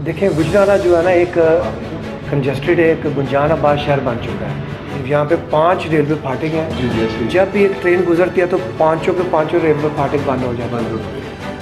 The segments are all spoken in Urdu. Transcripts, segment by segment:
دیکھیں گجرانوالہ جو ہے نا ایک کنجسٹڈ ایک گنجان آباد شہر بن چکا ہے. یہاں پہ 5 ریلوے پھاٹک ہیں. جب بھی ایک ٹرین گزرتی ہے تو پانچوں کے پانچوں ریلوے پھاٹک بند ہو جاتے ہیں.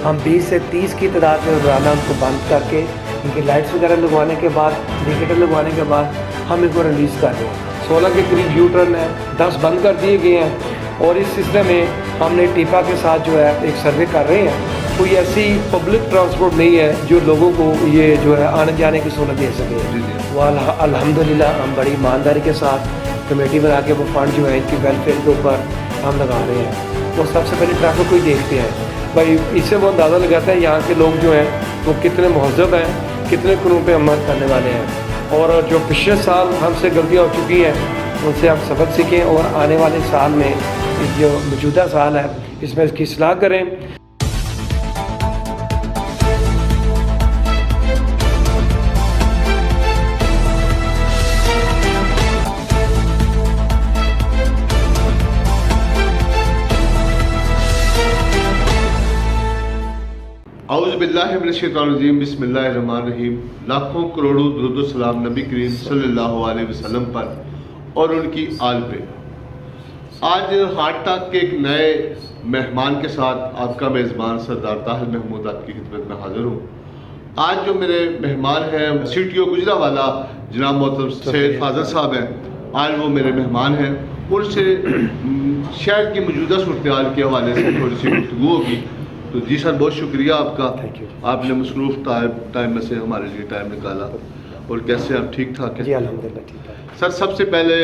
ہم 20 سے 30 کی تعداد میں روزانہ ان کو بند کر کے ان کی لائٹس وغیرہ لگوانے کے بعد انڈیکیٹر لگوانے کے بعد ہم ان کو ریلیز کر رہے ہیں. 16 کے قریب یو ٹرن ہے, 10 بند کر دیے گئے ہیں. اور اس سلسلے میں ہم نے ٹیپا کے ساتھ جو ہے ایک سروے کر رہے ہیں. کوئی ایسی پبلک ٹرانسپورٹ نہیں ہے جو لوگوں کو یہ جو ہے آنے جانے کی سہولت دے سکے. وہ الحمدللہ ہم بڑی ایمانداری کے ساتھ کمیٹی بنا کے وہ فنڈ جو ہے ان کی ویلفیئر کے اوپر ہم لگا رہے ہیں. وہ سب سے پہلے ٹریفک کو ہی دیکھتے ہیں بھائی. اس سے وہ اندازہ لگاتے ہیں یہاں کے لوگ جو ہیں وہ کتنے مہذب ہیں, کتنے قانون پہ عمل کرنے والے ہیں. اور جو پچھلے سال ہم سے غلطیاں ہو چکی ہیں ان سے ہم سبق سیکھیں اور آنے والے سال میں جو موجودہ سال ہے اس میں اس کی اصلاح کریں. اعوذ باللہ من الشیطان الرجیم. بسم اللہ الرحمن الرحیم. لاکھوں کروڑوں درود و سلام نبی کریم صلی اللہ علیہ وسلم پر اور ان کی آل پہ. آج ہارٹ ٹاک کے ایک نئے مہمان کے ساتھ آپ کا میزبان سردار طاہر محمود آپ کی خدمت میں حاضر ہوں. آج جو میرے مہمان ہیں سی ٹی او گجرانوالہ جناب محترم سید فاضل صاحب ہیں. آج وہ میرے مہمان ہیں. ان سے شہر کی موجودہ صورتحال کے حوالے سے تھوڑی سی گفتگو ہوگی. تو جی سر, بہت شکریہ آپ کا. آپ نے مصروف ٹائم میں سے ہمارے لیے ٹائم نکالا. اور کیسے آپ ٹھیک ٹھاک ہیں؟ جی الحمدللہ ٹھیک ہے. سر سب سے پہلے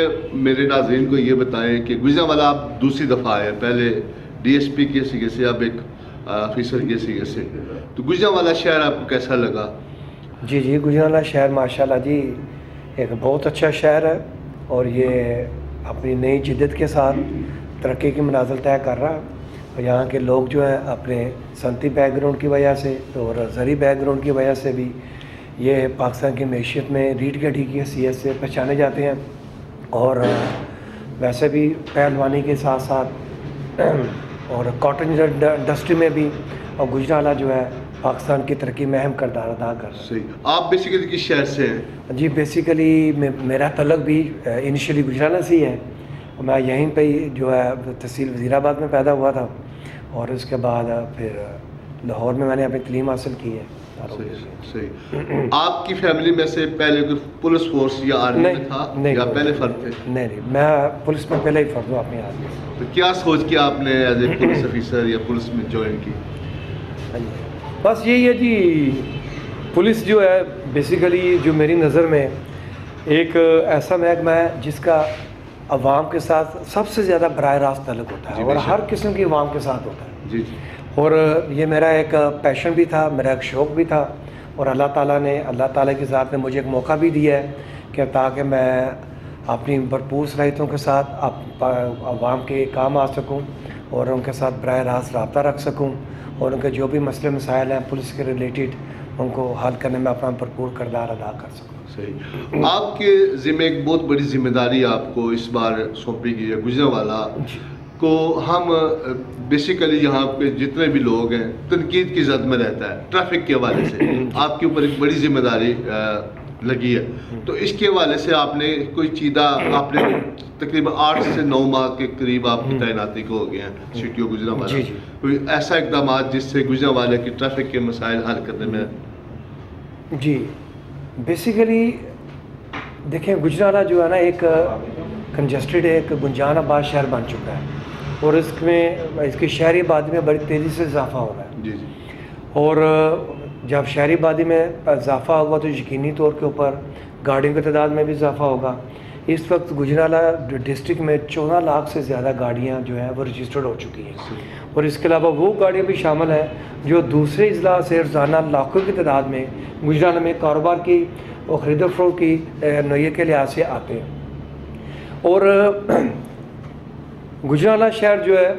میرے ناظرین کو یہ بتائیں کہ گجرانوالہ آپ دوسری دفعہ آئے. پہلے ڈی ایس پی کے سیگے سے, اب ایک آفیسر کے سیگے سے. تو گجرانوالہ شہر آپ کو کیسا لگا؟ جی گجرانوالہ شہر ماشاءاللہ جی ایک بہت اچھا شہر ہے اور یہ اپنی نئی جدت کے ساتھ ترقی کی منازل طے کر رہا ہے. اور یہاں کے لوگ جو ہیں اپنے صنعتی بیک گراؤنڈ کی وجہ سے اور زرعی بیک گراؤنڈ کی وجہ سے بھی یہ پاکستان کی معیشت میں ریڑھ کی ہڈی کی حیثیت سے پہچانے جاتے ہیں. اور ویسے بھی پہلوانی کے ساتھ ساتھ اور کاٹن انڈسٹری میں بھی اور گجرانوالہ جو ہے پاکستان کی ترقی میں اہم کردار ادا کر رہا ہے. صحیح. آپ بیسیکلی کس شہر سے ہیں؟ جی بیسیکلی میرا تعلق بھی انیشلی گجرانوالہ سے ہی ہے. میں یہیں پہ ہی جو ہے تحصیل وزیر آباد میں پیدا ہوا تھا اور اس کے بعد پھر لاہور میں نے اپنی تعلیم حاصل کی ہے. صحیح. آپ کی فیملی میں سے پہلے کوئی پولیس فورس یا آرمی میں تھا یا پہلے فرد تھے؟ نہیں, میں پولیس میں پہلے ہی فرد ہوں اپنی آرمی. تو کیا سوچ کے آپ نے ایز اے پولیس آفیسر یا پولیس میں جوائن کی؟ بس یہی ہے جی, پولیس جو ہے بیسیکلی جو میری نظر میں ایک ایسا محکمہ ہے جس کا عوام کے ساتھ سب سے زیادہ براہ راست تعلق ہوتا ہے اور ہر قسم کی عوام کے ساتھ ہوتا ہے. جی. اور یہ میرا ایک پیشن بھی تھا, میرا ایک شوق بھی تھا. اور اللہ تعالیٰ کی ذات نے مجھے ایک موقع بھی دیا ہے کہ تاکہ میں اپنی بھرپور صلاحیتوں کے ساتھ عوام کے کام آ سکوں اور ان کے ساتھ براہ راست رابطہ رکھ سکوں اور ان کے جو بھی مسئلے مسائل ہیں پولیس کے ریلیٹڈ ان کو حل کرنے میں اپنا بھرپور کردار ادا کر سکوں. صحیح. آپ کے ذمہ ایک بہت بڑی ذمہ داری آپ کو اس بار سونپی گئی ہے. گجرانوالہ کو ہم بیسیکلی یہاں پہ جتنے بھی لوگ ہیں تنقید کی زد میں رہتا ہے ٹریفک کے حوالے سے. آپ کے اوپر ایک بڑی ذمہ داری لگی ہے. تو اس کے حوالے سے آپ نے کوئی چیزہ آپ نے تقریباً 8 سے 9 ماہ کے قریب آپ کی تعیناتی کو ہو گئے ہیں سی ٹی او گجرانوالہ. کوئی ایسا اقدامات جس سے گجرانوالہ کی ٹریفک کے مسائل حل کرنے میں؟ جی بیسیکلی دیکھیں گجرانوالہ جو ہے نا ایک کنجسٹڈ ایک گنجان آباد شہر بن چکا ہے اور اس کی شہری آبادی میں بڑی تیزی سے اضافہ ہو رہا ہے. جی. اور جب شہری آبادی میں اضافہ ہوگا تو یقینی طور کے اوپر گاڑیوں کی تعداد میں بھی اضافہ ہوگا. اس وقت گجرانوالہ ڈسٹرکٹ میں 14 لاکھ سے زیادہ گاڑیاں جو ہیں وہ رجسٹرڈ ہو چکی ہیں. اور اس کے علاوہ وہ گاڑیاں بھی شامل ہیں جو دوسرے اضلاع سے روزانہ لاکھوں کی تعداد میں گجرانوالہ میں کاروبار کی اور خرید و فروخت کی نوعیت کے لحاظ سے آتے ہیں. اور گجرانوالہ شہر جو ہے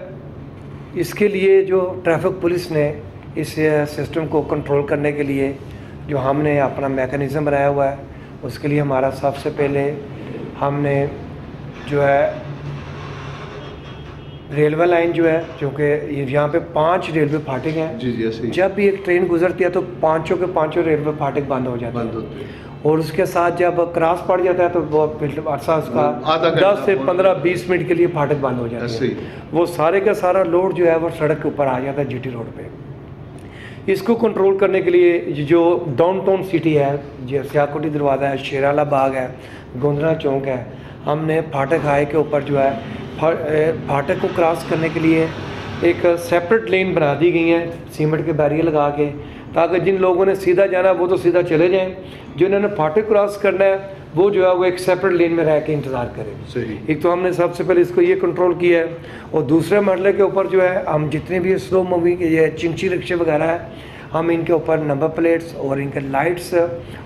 اس کے لیے جو ٹریفک پولیس نے اس سسٹم کو کنٹرول کرنے کے لیے جو ہم نے اپنا میکانزم بنایا ہوا ہے اس کے لیے ہمارا سب سے پہلے ہم نے جو ہے ریلوے لائن جو ہے چونکہ یہاں پہ 5 ریلوے پھاٹک ہیں، جی جی ایسے ہی جب بھی ایک ٹرین گزرتی ہے تو پانچوں کے پانچوں ریلوے پھاٹک بند ہو جاتے بند ہیں، ہوتے ہیں. اور اس کے ساتھ جب کراس پڑ جاتا ہے تو وہ عرصہ اس کا آدھا گھنٹہ 10 سے 15-20 منٹ کے لیے پھاٹک بند ہو جاتے ایسے ہیں. ہی. وہ سارے کا سارا لوڈ جو ہے وہ سڑک کے اوپر آ جاتا ہے جی ٹی روڈ پہ. اس کو کنٹرول کرنے کے لیے جو ڈاؤن ٹاؤن سٹی ہے، جو سیاکوٹی دروازہ ہے، شیرالہ باغ ہے، گوندرا چوک ہے، ہم نے پھاٹک ہائی کے اوپر جو ہے پھاٹک کو کراس کرنے کے لیے ایک سیپریٹ لین بنا دی گئی ہیں سیمنٹ کے بیریئر لگا کے، تاکہ جن لوگوں نے سیدھا جانا ہے وہ تو سیدھا چلے جائیں، جنہوں نے پھاٹک کراس کرنا ہے وہ جو ہے وہ ایک سیپریٹ لین میں رہ کے انتظار کریں. صحیح. ایک تو ہم نے سب سے پہلے اس کو یہ کنٹرول کیا ہے، اور دوسرے مرحلے کے اوپر جو ہے ہم جتنے بھی سلو موونگ یہ چنچی رکشے وغیرہ ہے، ہم ان کے اوپر نمبر پلیٹس اور ان کے لائٹس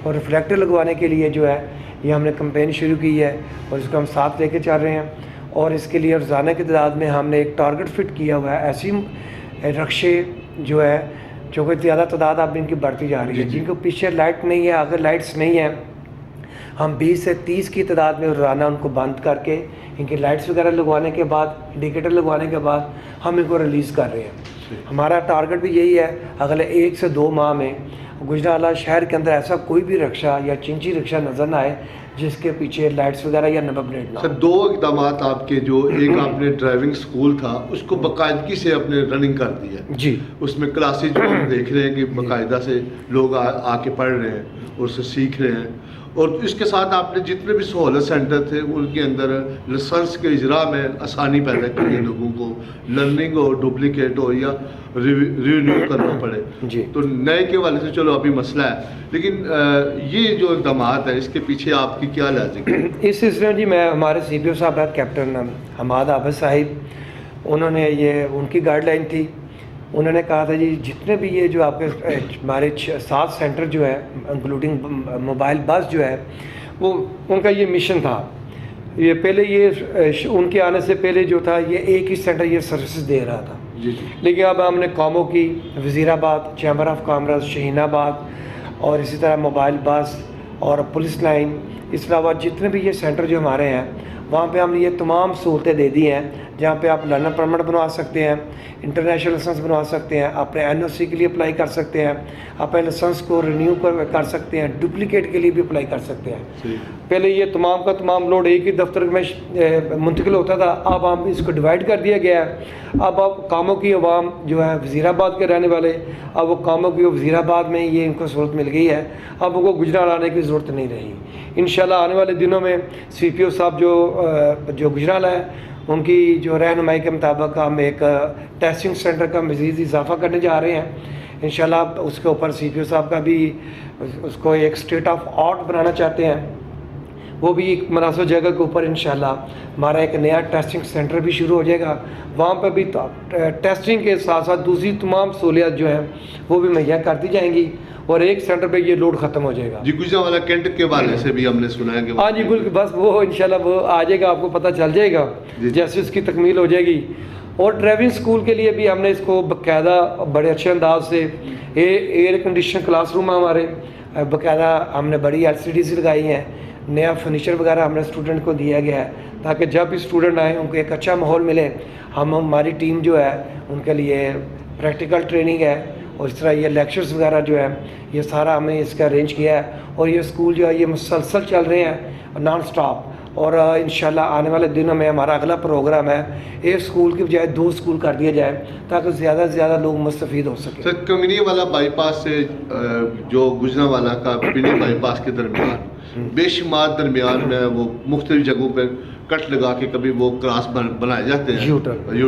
اور ریفلیکٹر لگوانے کے لیے جو ہے یہ ہم نے کمپین شروع کی ہے، اور اس کو ہم ساتھ لے کے چل رہے ہیں. اور اس کے لیے روزانہ کی تعداد میں ہم نے ایک ٹارگٹ فٹ کیا ہوا ہے. ایسی رکشے جو ہے چونکہ زیادہ تعداد اب ان کی بڑھتی جا رہی ہے، جن کو پیچھے لائٹ نہیں ہے، اگر لائٹس نہیں ہیں، ہم 20 سے 30 کی تعداد میں روزانہ ان کو بند کر کے ان کی لائٹس وغیرہ لگوانے کے بعد، انڈیکیٹر لگوانے کے بعد ہم ان کو ریلیز کر رہے ہیں. ہمارا ٹارگٹ بھی یہی ہے اگلے 1 سے 2 ماہ میں گجرانوالہ شہر کے اندر ایسا کوئی بھی رکشہ یا چنچی رکشہ نظر نہ آئے جس کے پیچھے لائٹس وغیرہ یا نمبر پلیٹ نہ ہو. سر 2 اقدامات آپ کے، جو ایک آپ نے ڈرائیونگ سکول تھا اس کو باقاعدگی سے اپنے رننگ کر دیا جی، اس میں کلاسز جو ہم دیکھ رہے ہیں کہ باقاعدہ سے لوگ آ کے پڑھ رہے ہیں اور اسے سیکھ رہے ہیں، اور اس کے ساتھ آپ نے جتنے بھی سہولت سینٹر تھے ان کے اندر لائسنس کے اجراء میں آسانی پیدا کی ہے، لوگوں کو لرننگ ہو، ڈپلیکیٹ ہو یا ریونیو کرنا پڑے. جی. تو نئے کے والے سے چلو ابھی مسئلہ ہے، لیکن یہ جو اقدامات ہیں اس کے پیچھے آپ کی کیا لازم ہے؟ اس سلسلے میں جی میں ہمارے سی پی او صاحب ہیں کیپٹن حماد حافظ صاحب، انہوں نے یہ ان کی گائیڈ لائن تھی. انہوں نے کہا تھا جی جتنے بھی یہ جو آپ کے ہمارے 7 سینٹر جو ہے انکلوڈنگ موبائل بس جو ہے وہ ان کا یہ مشن تھا. یہ پہلے یہ ان کے آنے سے پہلے جو تھا یہ ایک ہی سینٹر یہ سروسز دے رہا تھا، جی جی. لیکن اب ہم نے قوموں کی وزیر آباد، چیمبر آف کامرس شہین آباد، اور اسی طرح موبائل بس اور پولیس لائن، اس کے علاوہ جتنے بھی یہ سینٹر جو ہمارے ہیں وہاں پہ ہم نے یہ تمام سہولتیں دے دی ہیں جہاں پہ آپ لرنر پرمٹ بنوا سکتے ہیں، انٹرنیشنل لائسنس بنوا سکتے ہیں، اپنے این او سی کے لیے اپلائی کر سکتے ہیں، اپنے لائسنس کو رینیو کر سکتے ہیں، ڈپلیکیٹ کے لیے بھی اپلائی کر سکتے ہیں. پہلے یہ تمام کا تمام لوڈ ایک ہی دفتر میں منتقل ہوتا تھا، اب ہم اس کو ڈیوائڈ کر دیا گیا ہے. اب کاموں کی عوام جو ہے وزیر آباد کے رہنے والے، اب وہ کاموں کی وزیر آباد میں یہ ان کو سہولت مل گئی ہے، اب ان کو گجرات آنے کی ضرورت نہیں رہی. انشاءاللہ آنے والے دنوں میں سی پی او صاحب جو گجرات ہے ان کی جو رہنمائی کے مطابق ہم ایک ٹیسٹنگ سینٹر کا مزید اضافہ کرنے جا رہے ہیں. انشاءاللہ اس کے اوپر سی پی او صاحب کا بھی اس کو ایک اسٹیٹ آف آرٹ بنانا چاہتے ہیں، وہ بھی ایک مناسب جگہ کے اوپر انشاءاللہ ہمارا ایک نیا ٹیسٹنگ سینٹر بھی شروع ہو جائے گا. وہاں پہ بھی ٹیسٹنگ کے ساتھ ساتھ دوسری تمام سہولیات جو ہیں وہ بھی مہیا کر دی جائیں گی، اور ایک سینٹر پہ یہ لوڈ ختم ہو جائے گا. جی گجرانوالہ کینٹ کے حوالے سے بھی ہم نے سنا ہے کہ ہاں جی بالکل، بس وہ انشاءاللہ وہ آ جائے گا، آپ کو پتہ چل جائے گا جیسے اس کی تکمیل ہو جائے گی. اور ڈرائیونگ اسکول کے لیے بھی ہم نے اس کو باقاعدہ بڑے اچھے انداز سے ایئر کنڈیشن کلاس روم ہمارے باقاعدہ ہم نے بڑی LCDs لگائی ہیں، نیا فرنیچر وغیرہ ہم نے اسٹوڈنٹ کو دیا گیا ہے تاکہ جب بھی اسٹوڈنٹ آئیں ان کو ایک اچھا ماحول ملے. ہماری ٹیم جو ہے ان کے لیے پریکٹیکل ٹریننگ ہے، اور اس طرح یہ لیکچرز وغیرہ جو ہے یہ سارا ہم نے اس کا ارینج کیا ہے. اور یہ اسکول جو ہے یہ مسلسل چل رہے ہیں نان سٹاپ، اور انشاءاللہ آنے والے دنوں میں ہمارا اگلا پروگرام ہے ایک اسکول کی بجائے 2 اسکول کر دیا جائے تاکہ زیادہ سے زیادہ لوگ مستفید ہو سکیں. سر کمینی والا بائی پاس سے جو گجرانوالہ کا پنڈی بائی پاس کے درمیان بے شمار درمیان میں وہ مختلف جگہوں پہ کٹ لگا کے کبھی وہ کراس بنائے جاتے ہیں یو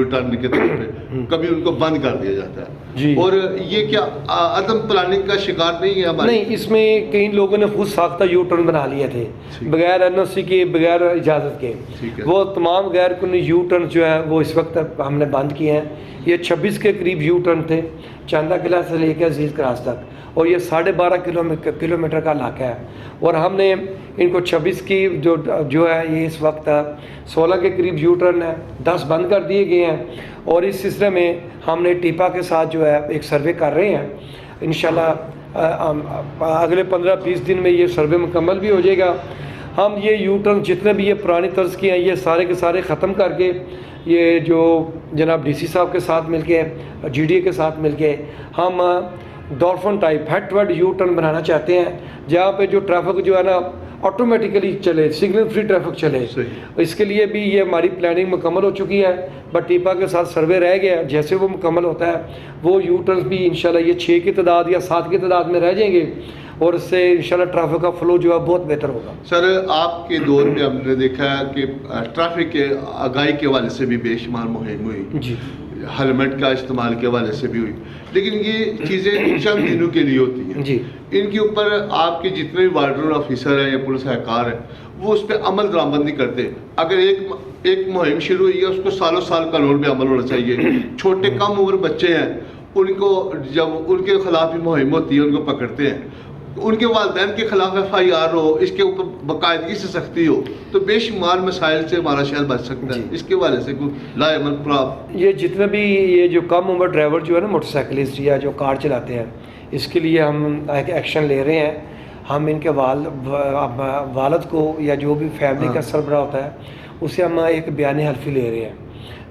ٹرن کے طور پہ، کبھی ان کو بند کر دیا جاتا ہے. جی. اور یہ کیا عدم پلاننگ کا شکار نہیں ہے؟ نہیں، اس میں کئی لوگوں نے خود ساختہ یو ٹرن بنا لیے تھے بغیر NOC کے، بغیر اجازت کے. وہ تمام غیر قانونی یو ٹرن جو ہے وہ اس وقت ہم نے بند کیے ہیں. یہ 26 کے قریب یو ٹرن تھے چاندہ قلعہ سے لے کے عزیز کراس تک، اور یہ 12.5 کلومیٹر کا علاقہ ہے. اور ہم نے ان کو 26 کی جو ہے یہ اس وقت 16 کے قریب یو ٹرن ہے، 10 بند کر دیے گئے ہیں. اور اس سلسلے میں ہم نے ٹیپا کے ساتھ جو ہے ایک سروے کر رہے ہیں. انشاءاللہ اگلے 15-20 دن میں یہ سروے مکمل بھی ہو جائے گا. ہم یہ یو ٹرن جتنے بھی یہ پرانی طرز کے ہیں یہ سارے کے سارے ختم کر کے یہ جو جناب ڈی سی صاحب کے ساتھ مل کے جی ڈی اے کے ساتھ مل کے ہم dolphin type head to head U turn بنانا چاہتے ہیں جہاں پہ جو ٹریفک جو ہے نا آٹومیٹیکلی چلے، سگنل فری ٹریفک چلے. اس کے لیے بھی یہ ہماری پلاننگ مکمل ہو چکی ہے، بٹ ٹیپا کے ساتھ سروے رہ گیا. جیسے وہ مکمل ہوتا ہے وہ یو ٹرنس بھی انشاءاللہ یہ 6 کی تعداد یا 7 کی تعداد میں رہ جائیں گے اور اس سے انشاءاللہ ٹریفک کا فلو جو ہے بہت بہتر ہوگا. سر آپ کے دور میں ہم نے دیکھا ہے کہ ٹریفک کے آگاہی کے حوالے سے بھی بے شمار مہم ہوئی، جی ہیلمٹ کا استعمال کے حوالے سے بھی ہوئی، لیکن یہ چیزیں چند دنوں کے لیے ہوتی ہیں. جی ان کے اوپر آپ کے جتنے بھی وارڈن آفیسر ہیں یا پولیس اہلکار ہیں وہ اس پہ عمل درآمد نہیں کرتے. اگر ایک مہم شروع ہوئی ہے اس کو سالوں سال قانون پہ عمل ہونا چاہیے. چھوٹے کم عمر بچے ہیں ان کو جب ان کے خلاف بھی مہم ہوتی ہے ان کو پکڑتے ہیں، ان کے والدین کے خلاف FIR ہو، اس کے اوپر باقاعدگی سے سختی ہو تو بے شمار مسائل سے ہمارا شہر بچ سکتا ہے. اس کے حوالے سے کوئی لا عمل پراب یہ جتنے بھی یہ جو کم عمر ڈرائیور جو ہے نا موٹر سائیکلسٹ یا جو کار چلاتے ہیں اس کے لیے ہم ایک ایکشن لے رہے ہیں. ہم ان کے والد کو یا جو بھی فیملی کا سربراہ ہوتا ہے اسے ہم ایک بیان حلفی لے رہے ہیں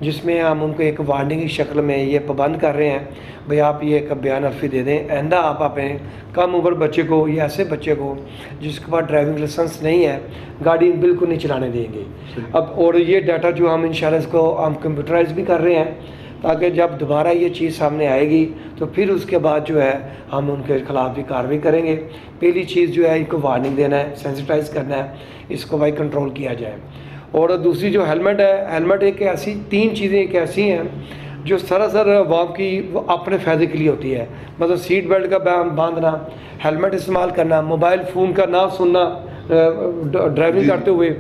جس میں ہم ان کو ایک وارننگ کی شکل میں یہ پابند کر رہے ہیں بھئی آپ یہ ایک بیان حلفی دے دیں، آئندہ آپ اپنے کم عمر بچے کو یا ایسے بچے کو جس کے پاس ڈرائیونگ لائسنس نہیں ہے گاڑی بالکل نہیں چلانے دیں گے. اب اور یہ ڈیٹا جو ہم انشاءاللہ اس کو ہم کمپیوٹرائز بھی کر رہے ہیں تاکہ جب دوبارہ یہ چیز سامنے آئے گی تو پھر اس کے بعد جو ہے ہم ان کے خلاف بھی کارروائی کریں گے. پہلی چیز جو ہے ان کو وارننگ دینا ہے، سینسٹائز کرنا ہے، اس کو بھائی کنٹرول کیا جائے. اور دوسری جو ہیلمٹ ہے، ہیلمٹ ایک ایسی 3 چیزیں ایک ایسی ہیں جو سراسر عوام کی اپنے فائدے کے لیے ہوتی ہے. مطلب سیٹ بیلٹ کا باندھنا، ہیلمٹ استعمال کرنا، موبائل فون کا نہ سننا ڈرائیونگ کرتے ہوئے،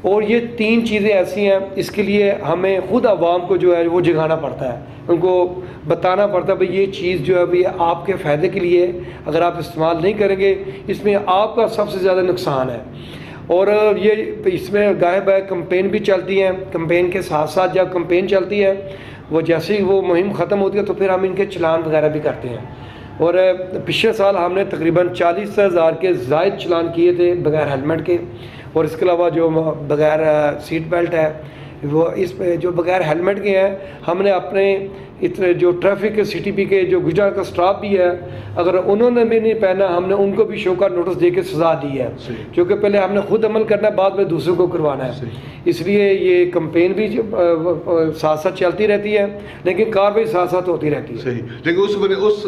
اور یہ 3 چیزیں ایسی ہیں اس کے لیے ہمیں خود عوام کو جو ہے وہ جگانا پڑتا ہے، ان کو بتانا پڑتا ہے بھئی یہ چیز جو ہے بھئی آپ کے فائدے کے لیے اگر آپ استعمال نہیں کریں گے اس میں آپ کا سب سے زیادہ نقصان ہے. اور یہ اس میں گاہے بائے کمپین بھی چلتی ہیں. کمپین کے ساتھ ساتھ جب کمپین چلتی ہے وہ جیسے ہی وہ مہم ختم ہوتی ہے تو پھر ہم ان کے چلان وغیرہ بھی کرتے ہیں. اور پچھلے سال ہم نے تقریباً 40,000 کے زائد چلان کیے تھے بغیر ہیلمٹ کے. اور اس کے علاوہ جو بغیر سیٹ بیلٹ ہے وہ اس پہ جو بغیر ہیلمٹ کے ہیں ہم نے اپنے اتنے جو ٹریفک کے CTP کے جو گجرات کا سٹاف بھی ہے اگر انہوں نے بھی نہیں پہنا ہم نے ان کو بھی شو کا نوٹس دے کے سزا دی ہے، کیونکہ پہلے ہم نے خود عمل کرنا ہے بعد میں دوسروں کو کروانا ہے. اس لیے یہ کمپین بھی ساتھ ساتھ چلتی رہتی ہے لیکن کارروائی ساتھ ساتھ ہوتی رہتی ہے. صحیح، لیکن اس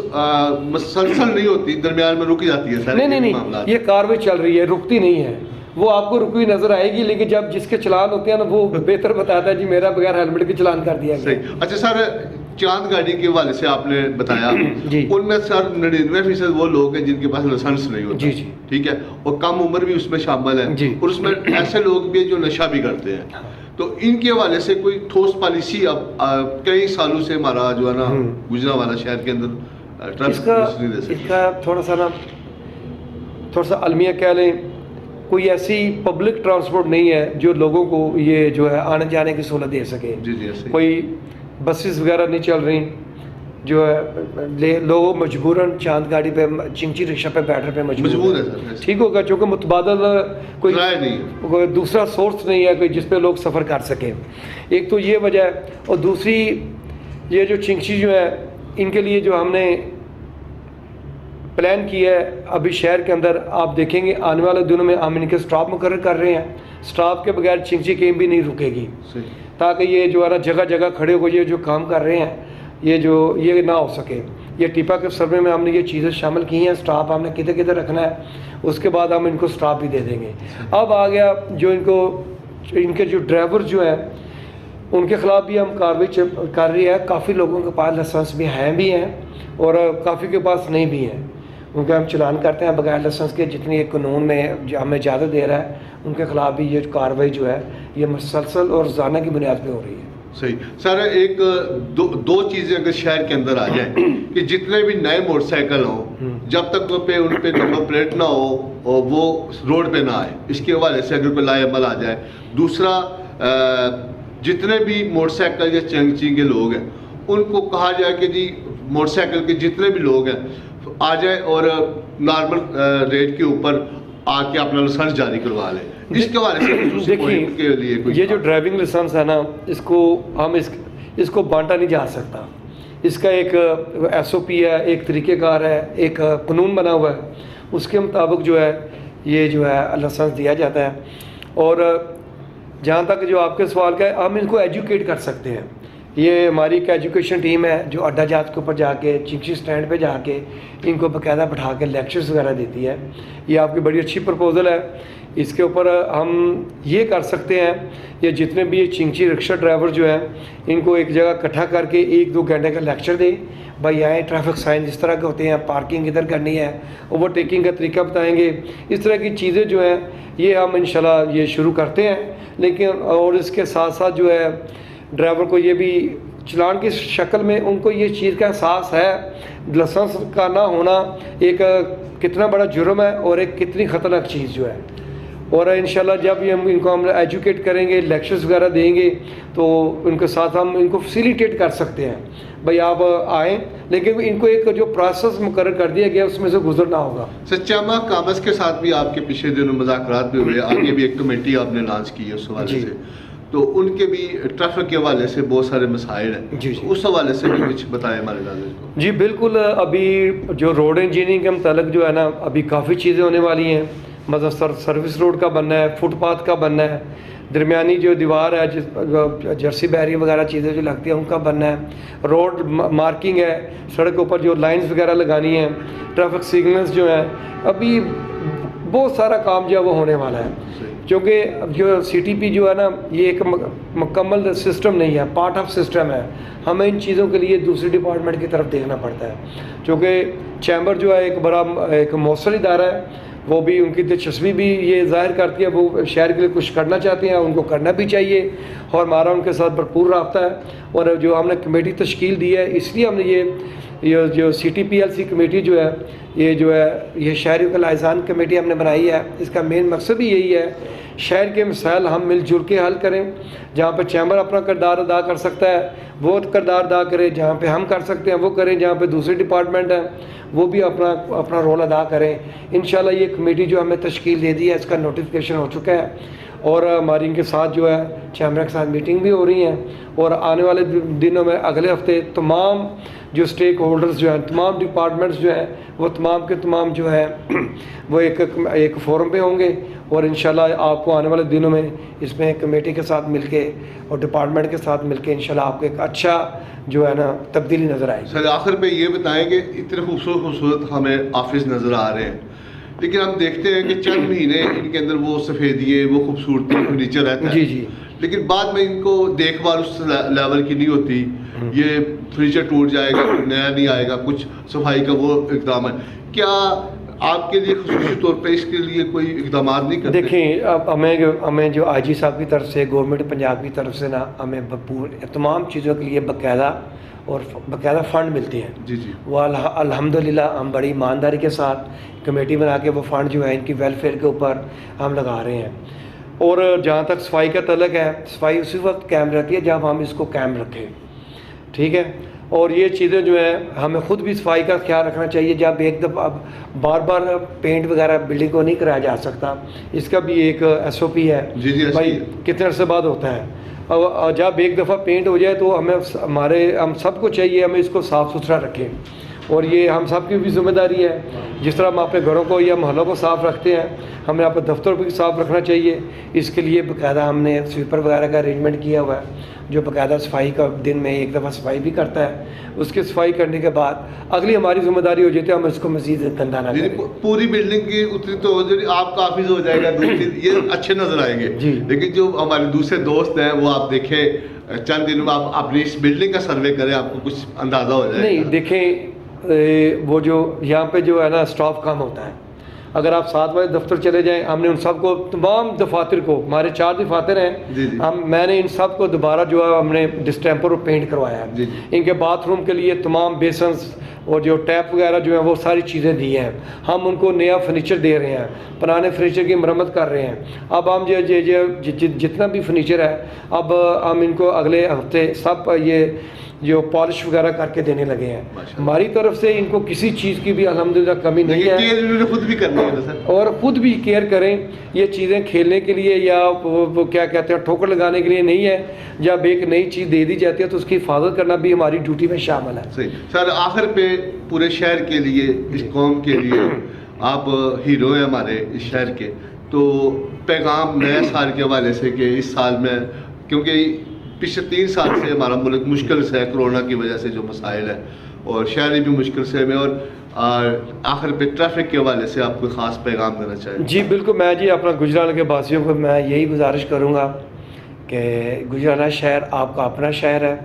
مسلسل نہیں ہوتی، درمیان میں رک جاتی ہے. نہیں، یہ کارروائی چل رہی ہے، رکتی نہیں ہے. وہ آپ کو رکی نظر آئے گی لیکن جب جس کے چلان ہوتے ہیں نا وہ بہتر بتاتا ہے جی میرا بغیر ہیلمٹ کے چلان کر دیا گیا. اچھا سر، چاند گاڑی کے حوالے سے آپ نے بتایا ان میں سر 99% وہ لوگ ہیں جن کے پاس لائسنس نہیں ہوتا. جی ٹھیک ہے، اور کم عمر بھی اس میں شامل ہے اور اس میں ایسے لوگ بھی جو نشہ بھی کرتے ہیں. تو ان کے حوالے سے کوئی ٹھوس پالیسی اب کئی سالوں سے ہمارا جو ہے نا گجرانوالہ شہر کے اندر اس کا تھوڑا سا المیہ کہہ لیں، کوئی ایسی پبلک ٹرانسپورٹ نہیں ہے جو لوگوں کو یہ جو ہے آنے جانے کی سہولت دے سکے. کوئی بسز وغیرہ نہیں چل رہی جو ہے لوگ مجبوراً چاند گاڑی پہ چنچی رکشہ پہ بیٹھنے پہ مجبور ہے. ٹھیک ہوگا چونکہ متبادل کوئی دوسرا سورس نہیں ہے کوئی جس پہ لوگ سفر کر سکیں. ایک تو یہ وجہ ہے، اور دوسری یہ جو چنچی جو ہے ان کے لیے جو ہم نے پلان کی ہے ابھی شہر کے اندر آپ دیکھیں گے آنے والے دنوں میں ہم ان کے سٹاپ مقرر کر رہے ہیں. سٹاپ کے بغیر چنچی کہیں بھی نہیں رکے گی تاکہ یہ جو ہے نا جگہ جگہ کھڑے ہو یہ جو کام کر رہے ہیں یہ نہ ہو سکے. یہ ٹیپا کے سروے میں ہم نے یہ چیزیں شامل کی ہیں. سٹاپ ہم نے کدھر کدھر رکھنا ہے، اس کے بعد ہم ان کو سٹاپ بھی دے دیں گے. اب آ گیا جو ان کے جو ڈرائیور جو ہیں ان کے خلاف بھی ہم کارروائی کر رہی ہے. کافی لوگوں کے پاس لائسنس بھی ہیں اور کافی کے پاس نہیں بھی ہیں. ان کے ہم چلان کرتے ہیں بغیر لائسنس کے. جتنی ایک قانون میں ہمیں اجازت دے رہا ہے ان کے خلاف بھی یہ کارروائی جو ہے یہ مسلسل اور روزانہ کی بنیاد پہ ہو رہی ہے. صحیح سر، ایک دو چیزیں اگر شہر کے اندر آ جائیں کہ جتنے بھی نئے موٹر سائیکل ہوں جب تک ان پہ نمبر پلیٹ نہ ہو اور وہ روڈ پہ نہ آئے، اس کے حوالے سے اگر کوئی لائے عمل آ جائے. دوسرا، جتنے بھی موٹر سائیکل یا چنگچی کے لوگ ہیں ان کو کہا جائے کہ جی موٹر سائیکل کے جتنے بھی لوگ ہیں آ جائیں اور نارمل ریٹ کے اوپر آ کے اپنا لائسنس جاری کروا لیں. اس کے حوالے سے خصوصی پوائنٹ کے لیے کوئی یہ جو ڈرائیونگ لائسنس ہے نا، اس کو ہم اس کو بانٹا نہیں جا سکتا. اس کا ایک ایس او پی ہے، ایک طریقہ کار ہے، ایک قانون بنا ہوا ہے. اس کے مطابق جو ہے یہ جو ہے لائسنس دیا جاتا ہے. اور جہاں تک جو آپ کے سوال کا ہے، ہم ان کو ایجوکیٹ کر سکتے ہیں. یہ ہماری ایک ایجوکیشن ٹیم ہے جو اڈا جات کے اوپر جا کے چنگشی اسٹینڈ پہ جا کے ان کو باقاعدہ بٹھا کے لیکچرز وغیرہ دیتی ہے. یہ آپ کی بڑی اچھی پرپوزل ہے. اس کے اوپر ہم یہ کر سکتے ہیں، یہ جتنے بھی یہ چنگشی رکشہ ڈرائیور جو ہیں ان کو ایک جگہ اکٹھا کر کے 1-2 گھنٹے کا لیکچر دیں. بھائی آئیں، ٹریفک سائن اس طرح کے ہوتے ہیں، پارکنگ ادھر کرنی ہے، اوور ٹیکنگ کا طریقہ بتائیں گے. اس طرح کی چیزیں جو ہیں یہ ہم انشاءاللہ یہ شروع کرتے ہیں. لیکن اور اس کے ساتھ ساتھ جو ہے ڈرائیور کو یہ بھی چلان کی شکل میں ان کو یہ چیز کا احساس ہے لائسنس کا نہ ہونا ایک کتنا بڑا جرم ہے اور ایک کتنی خطرناک چیز جو ہے. اور انشاءاللہ جب یہ ہم ان کو ہم ایجوکیٹ کریں گے، لیکچرز وغیرہ دیں گے، تو ان کے ساتھ ہم ان کو فیسیلیٹیٹ کر سکتے ہیں. بھائی آپ آئیں، لیکن ان کو ایک جو پروسیس مقرر کر دیا گیا اس میں سے گزرنا ہوگا. سچامہ کامرس کے ساتھ بھی آپ کے پچھلے دنوں مذاکرات بھی ہوئے، آگے بھی ایک کمیٹی آپ نے لانچ کی ہے اس حوالے سے، تو ان کے بھی ٹریفک کے حوالے سے بہت سارے مسائل ہیں. اس حوالے سے بھی کچھ بتائیں ہمارے ناظرین کو. جی بالکل. ابھی جو روڈ انجینئرنگ کے متعلق جو ہے نا، ابھی کافی چیزیں ہونے والی ہیں. مثلا سروس روڈ کا بننا ہے، فٹ پاتھ کا بننا ہے، درمیانی جو دیوار ہے جرسی بیری وغیرہ چیزیں جو لگتی ہیں ان کا بننا ہے، روڈ مارکنگ ہے، سڑک کے اوپر جو لائنز وغیرہ لگانی ہیں، ٹریفک سگنلز جو ہیں. ابھی بہت سارا کام جو ہے وہ ہونے والا ہے. کیونکہ جو سی ٹی پی جو ہے نا یہ ایک مکمل سسٹم نہیں ہے، پارٹ آف سسٹم ہے. ہمیں ان چیزوں کے لیے دوسری ڈپارٹمنٹ کی طرف دیکھنا پڑتا ہے. کیونکہ چیمبر جو ہے ایک بڑا ایک مؤثر ادارہ ہے، وہ بھی ان کی دلچسپی بھی یہ ظاہر کرتی ہے، وہ شہر کے لیے کچھ کرنا چاہتے ہیں، ان کو کرنا بھی چاہیے، اور ہمارا ان کے ساتھ بھرپور رابطہ ہے. اور جو ہم نے کمیٹی تشکیل دی ہے، اس لیے ہم نے یہ جو C T P L C committee جو ہے یہ شہریوں کا لائحسان کمیٹی ہم نے بنائی ہے. اس کا مین مقصد بھی یہی ہے، شہر کے مسائل ہم مل جل کے حل کریں. جہاں پہ چیمبر اپنا کردار ادا کر سکتا ہے وہ کردار ادا کرے، جہاں پہ ہم کر سکتے ہیں وہ کریں، جہاں پہ دوسری ڈپارٹمنٹ ہیں وہ بھی اپنا رول ادا کریں. انشاءاللہ یہ کمیٹی جو ہمیں تشکیل دے دی ہے، اس کا نوٹیفیکیشن ہو چکا ہے، اور ہماری ان کے ساتھ جو ہے چیمبر کے ساتھ میٹنگ بھی ہو رہی ہیں. اور آنے والے دنوں میں اگلے ہفتے تمام جو اسٹیک ہولڈرز جو ہیں، تمام ڈپارٹمنٹس جو ہیں، وہ تمام کے تمام جو ہے وہ ایک فورم پہ ہوں گے. اور انشاءاللہ آپ کو آنے والے دنوں میں اس میں کمیٹی کے ساتھ مل کے اور ڈپارٹمنٹ کے ساتھ مل کے انشاءاللہ آپ کو ایک اچھا جو ہے نا تبدیلی نظر آئے گی. سر آخر پہ یہ بتائیں کہ اتنے خوبصورت ہمیں آفس نظر آ رہے ہیں، لیکن ہم دیکھتے ہیں کہ چند مہینے ان کے اندر وہ سفیدیے، وہ خوبصورتی، فرنیچر رہتا ہے. جی لیکن بعد میں ان کو دیکھ بھال اس لیول کی نہیں ہوتی. یہ فرنیچر ٹوٹ جائے گا، نیا نہیں آئے گا، کچھ صفائی کا وہ اقدام ہے. کیا آپ کے لیے خصوصی طور پہ اس کے لیے کوئی اقدامات نہیں کرتے؟ دیکھیں، اب ہمیں جو آئی جی صاحب کی طرف سے، گورنمنٹ پنجاب کی طرف سے نا ہمیں تمام چیزوں کے لیے باقاعدہ فنڈ ملتے ہیں. جی وہ الحمدللہ ہم بڑی ایمانداری کے ساتھ کمیٹی بنا کے وہ فنڈ جو ہے ان کی ویلفیئر کے اوپر ہم لگا رہے ہیں. اور جہاں تک صفائی کا تعلق ہے، صفائی اسی وقت قائم رہتی ہے جب ہم اس کو قائم رکھیں. ٹھیک ہے. اور یہ چیزیں جو ہیں ہمیں خود بھی صفائی کا خیال رکھنا چاہیے. جب ایک دفعہ اب بار پینٹ وغیرہ بلڈنگ کو نہیں کرایا جا سکتا، اس کا بھی ایک ایس او پی ہے. بھائی کتنے عرصے بعد ہوتا ہے. اور جب ایک دفعہ پینٹ ہو جائے تو ہم سب کو چاہیے ہمیں اس کو صاف ستھرا رکھیں. اور یہ ہم سب کی بھی ذمہ داری ہے. جس طرح ہم اپنے گھروں کو یا محلوں کو صاف رکھتے ہیں، ہمیں اپنے دفتر کو بھی صاف رکھنا چاہیے. اس کے لیے باقاعدہ ہم نے سویپر وغیرہ کا ارینجمنٹ کیا ہوا ہے، جو باقاعدہ صفائی کا دن میں ایک دفعہ صفائی بھی کرتا ہے. اس کی صفائی کرنے کے بعد اگلی ہماری ذمہ داری ہو جاتی ہے ہم اس کو مزید گندہ نہ کریں. پوری بلڈنگ کی اتنی تو آپ کا آفس ہو جائے گا، یہ اچھے نظر آئیں گے. لیکن جو ہمارے دوسرے دوست ہیں وہ آپ دیکھیں چند دن میں آپ اپنی اس بلڈنگ کا سروے کریں، آپ کو کچھ اندازہ ہو جائے گا. نہیں دیکھیں، وہ جو یہاں پہ جو ہے نا اسٹاف کم ہوتا ہے. اگر آپ 7 بجے دفتر چلے جائیں، ہم نے ان سب کو تمام دفاتر کو، ہمارے 4 دفاتر ہیں، میں نے ان سب کو دوبارہ جو ہے ہم نے ڈسٹیمپر اور پینٹ کروایا ہے. ان کے باتھ روم کے لیے تمام بیسنس اور جو ٹیپ وغیرہ جو ہیں وہ ساری چیزیں دی ہیں. ہم ان کو نیا فرنیچر دے رہے ہیں، پرانے فرنیچر کی مرمت کر رہے ہیں. اب ہم جتنا بھی فرنیچر ہے اب ہم ان کو اگلے ہفتے سب یہ جو پالش وغیرہ کر کے دینے لگے ہیں. ماشاءاللہ. ہماری طرف سے ان کو کسی چیز کی بھی الحمدللہ کمی نہیں یہ ہے. کیئر انہوں نے خود بھی کرنی ہے نا سر. اور خود بھی کیئر کریں. یہ چیزیں کھیلنے کے لیے یا وہ کیا کہتے ہیں ٹھوکر لگانے کے لیے نہیں ہے. جب ایک نئی چیز دے دی جاتی ہے تو اس کی حفاظت کرنا بھی ہماری ڈیوٹی میں شامل ہے. صحیح سر. آخر پہ پورے شہر کے لیے اس قوم کے لیے آپ ہیرو ہیں ہمارے اس شہر کے, تو پیغام نئے سال کے حوالے سے کہ اس سال میں, کیونکہ پچھلے 3 سال سے ہمارا ملک مشکل سے ہے کرونا کی وجہ سے جو مسائل ہیں, اور شہری بھی مشکل سے میں, اور آخر پہ ٹریفک کے حوالے سے آپ کوئی خاص پیغام دینا چاہیں؟ جی بالکل. میں جی اپنا گجرانوالہ کے باسیوں کو میں یہی گزارش کروں گا کہ گجرانوالہ شہر آپ کا اپنا شہر ہے.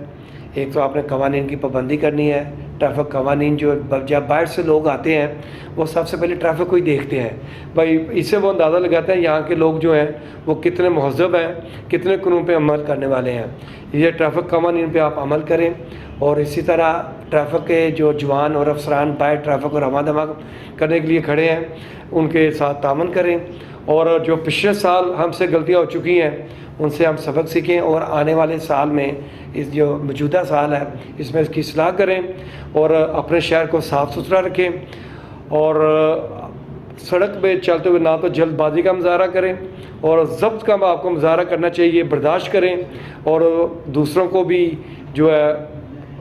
ایک تو آپ نے قوانین کی پابندی کرنی ہے. ٹریفک قوانین جو جب باہر سے لوگ آتے ہیں وہ سب سے پہلے ٹریفک کو ہی دیکھتے ہیں بھائی. اس سے وہ اندازہ لگاتے ہیں یہاں کے لوگ جو ہیں وہ کتنے مہذب ہیں, کتنے قانون پہ عمل کرنے والے ہیں. یہ ٹریفک قوانین پہ آپ عمل کریں, اور اسی طرح ٹریفک کے جو جوان اور افسران باہر ٹریفک کو رواں دواں کرنے کے لیے کھڑے ہیں ان کے ساتھ تعاون کریں, اور جو پچھلے سال ہم سے غلطیاں ہو چکی ہیں ان سے ہم سبق سیکھیں, اور آنے والے سال میں اس جو موجودہ سال ہے اس میں اس کی اصلاح کریں, اور اپنے شہر کو صاف ستھرا رکھیں, اور سڑک پہ چلتے ہوئے نہ تو جلد بازی کا مظاہرہ کریں, اور ضبط کا آپ کو مظاہرہ کرنا چاہیے, برداشت کریں, اور دوسروں کو بھی جو ہے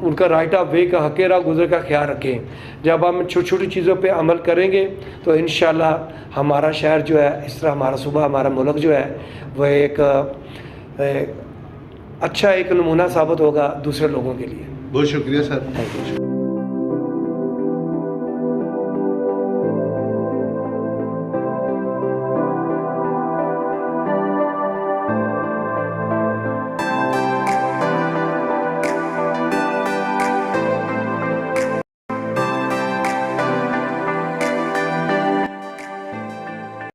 ان کا رائٹ آف وے کا حق راہ گزر کا خیال رکھیں. جب ہم چھوٹی چھوٹی چیزوں پہ عمل کریں گے تو انشاءاللہ ہمارا شہر جو ہے اس طرح ہمارا صوبہ ہمارا ملک جو ہے وہ ایک اچھا ایک نمونہ ثابت ہوگا دوسرے لوگوں کے لیے. بہت شکریہ سر. Thank you.